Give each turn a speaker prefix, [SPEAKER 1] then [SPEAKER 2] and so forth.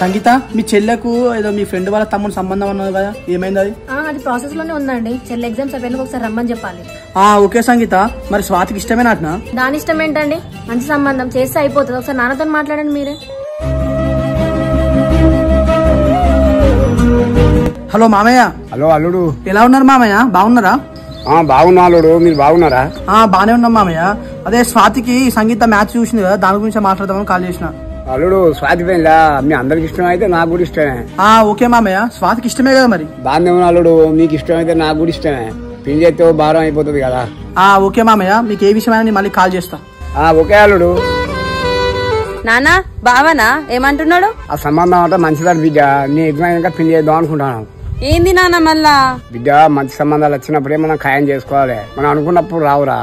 [SPEAKER 1] సంగీత, మీ చెల్లెకు ఏదో మీ ఫ్రెండ్ వాళ్ళ తమ్ముడు సంబంధం అన్నది కదా, ఏమైంది అది?
[SPEAKER 2] అది ప్రాసెస్ లోనే ఉందండి. చెల్లె ఎగ్జామ్స్ అయిపోయినా ఒకసారి రమ్మని చెప్పాలి.
[SPEAKER 1] ఓకే సంగీత, మరి స్వాతికి ఇష్టమేనా అట్నా?
[SPEAKER 2] దాని ఇష్టం ఏంటండి, మంచి సంబంధం చేస్తే అయిపోతుంది. ఒకసారి నాన్నతో మాట్లాడండి మీరే.
[SPEAKER 1] హలో మామయ్య.
[SPEAKER 3] హలో అల్లుడు,
[SPEAKER 1] ఎలా ఉన్నారు మామయ్య? బాగున్నారా?
[SPEAKER 3] బాగున్నా అల్లుడు, మీరు బాగున్నారా?
[SPEAKER 1] బానే ఉన్నాం మామయ్య. అదే స్వాతికి సంగీత మ్యాచ్ చూసింది కదా, దాని గురించి మాట్లాడదామని కాల్ చేసిన.
[SPEAKER 3] అల్లుడు, స్వాతి పెళ్ళా మీ అందరికి ఇష్టం అయితే నాకు కూడా ఇష్టమే.
[SPEAKER 1] ఓకే మామయ్య, స్వాతికి ఇష్టమే కదా మరి?
[SPEAKER 3] బాగానే ఉన్నా అల్లుడు, మీకు ఇష్టం అయితే నాకు కూడా ఇష్టమే. పెళ్లి చేస్తే భారం అయిపోతుంది కదా.
[SPEAKER 1] ఓకే మామయ్య, మీకు ఏ విషయమైనా నేను మళ్ళీ కాల్ చేస్తా.
[SPEAKER 3] ఓకే అల్లుడు.
[SPEAKER 4] నానా బావనా ఏమంటున్నాడు?
[SPEAKER 3] ఆ సంబంధం అంతా మంచిదాడు బిడ్డ, నీ ఎగ్జామ్ ఇంకా పెళ్లి చేద్దాం అనుకుంటాను.
[SPEAKER 4] ఏంది నాన్న మళ్ళా?
[SPEAKER 3] బిడ్డ, మంచి సంబంధాలు వచ్చినప్పుడే మనం ఖాయం చేసుకోవాలి, మనం అనుకున్నప్పుడు రావురా.